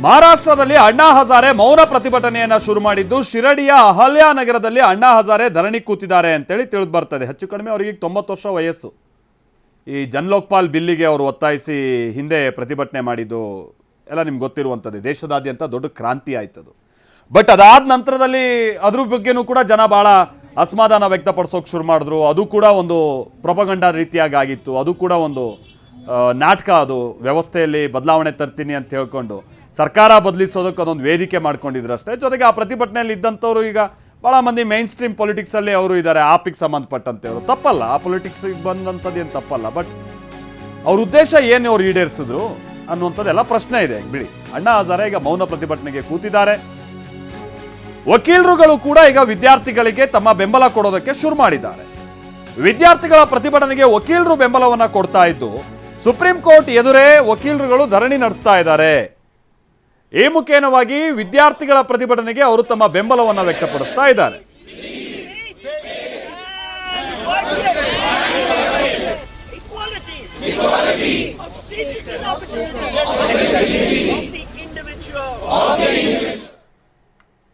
ಮಹಾರಾಷ್ಟ್ರದಲ್ಲಿ ಅಣ್ಣಾ ಹಜಾರೆ ಮೌನ ಪ್ರತಿಭಟನೆಯನ್ನ ಶುರು ಮಾಡಿದ್ದು ಶಿರಡಿಯ ಅಹಲ್ಯಾ ನಗರದಲ್ಲಿ ಅಣ್ಣಾ ಹಜಾರೆ ಧರಣಿ ಕೂತಿದ್ದಾರೆ ಅಂತೇಳಿ ತಿಳಿದು ಬರ್ತದೆ. ಹೆಚ್ಚು ಕಡಿಮೆ ಅವರಿಗೆ 90 ವರ್ಷ ವಯಸ್ಸು. ಈ ಜನ್ಲೋಕ್ಪಾಲ್ ಬಿಲ್ಲಿಗೆ ಅವರು ಒತ್ತಾಯಿಸಿ ಹಿಂದೆ ಪ್ರತಿಭಟನೆ ಮಾಡಿದ್ದು ಎಲ್ಲ ನಿಮ್ಗೆ ಗೊತ್ತಿರುವಂಥದ್ದು. ದೇಶದಾದ್ಯಂತ ದೊಡ್ಡ ಕ್ರಾಂತಿ ಆಯ್ತದು. ಬಟ್ ಅದಾದ ನಂತರದಲ್ಲಿ ಅದ್ರ ಬಗ್ಗೆನೂ ಕೂಡ ಜನ ಭಾಳ ಅಸಮಾಧಾನ ವ್ಯಕ್ತಪಡಿಸೋಕೆ ಶುರು ಮಾಡಿದ್ರು. ಅದು ಕೂಡ ಒಂದು ಪ್ರೊಪಗಂಡಾ ರೀತಿಯಾಗಿ ಆಗಿತ್ತು. ಅದು ಕೂಡ ಒಂದು ನಾಟಕ. ಅದು ವ್ಯವಸ್ಥೆಯಲ್ಲಿ ಬದಲಾವಣೆ ತರ್ತೀನಿ ಅಂತ ಹೇಳ್ಕೊಂಡು ಸರ್ಕಾರ ಬದಲಿಸೋದಕ್ಕೆ ಅದೊಂದು ವೇದಿಕೆ ಮಾಡ್ಕೊಂಡಿದ್ರು ಅಷ್ಟೇ. ಜೊತೆಗೆ ಆ ಪ್ರತಿಭಟನೆಯಲ್ಲಿ ಇದ್ದಂಥವ್ರು ಈಗ ಭಾಳ ಮಂದಿ ಮೈನ್ ಸ್ಟ್ರೀಮ್ ಪೊಲಿಟಿಕ್ಸಲ್ಲಿ ಅವರು ಇದ್ದಾರೆ. ಆಪಿಗೆ ಸಂಬಂಧಪಟ್ಟಂತೆ ಅವರು ತಪ್ಪಲ್ಲ, ಆ ಪೊಲಿಟಿಕ್ಸಿಗೆ ಬಂದಂಥದ್ದು ಏನು ತಪ್ಪಲ್ಲ. ಬಟ್ ಅವ್ರ ಉದ್ದೇಶ ಏನು ಅವ್ರು ಈಡೇರಿಸಿದ್ರು ಅನ್ನುವಂಥದ್ದೆಲ್ಲ ಪ್ರಶ್ನೆ ಇದೆ. ಬಿಡಿ, ಅಣ್ಣಾ ಹಜಾರೆ ಈಗ ಮೌನ ಪ್ರತಿಭಟನೆಗೆ ಕೂತಿದ್ದಾರೆ. ವಕೀಲರುಗಳು ಕೂಡ ಈಗ ವಿದ್ಯಾರ್ಥಿಗಳಿಗೆ ತಮ್ಮ ಬೆಂಬಲ ಕೊಡೋದಕ್ಕೆ ಶುರು ಮಾಡಿದ್ದಾರೆ. ವಿದ್ಯಾರ್ಥಿಗಳ ಪ್ರತಿಭಟನೆಗೆ ವಕೀಲರು ಬೆಂಬಲವನ್ನ ಕೊಡ್ತಾ ಇದ್ದು ಸುಪ್ರೀಂ ಕೋರ್ಟ್ ಎದುರೇ ವಕೀಲರುಗಳು ಧರಣಿ ನಡೆಸ್ತಾ ಇದ್ದಾರೆ. ಈ ಮುಖೇನವಾಗಿ ವಿದ್ಯಾರ್ಥಿಗಳ ಪ್ರತಿಭಟನೆಗೆ ಅವರು ತಮ್ಮ ಬೆಂಬಲವನ್ನ ವ್ಯಕ್ತಪಡಿಸ್ತಾ ಇದ್ದಾರೆ. Equality.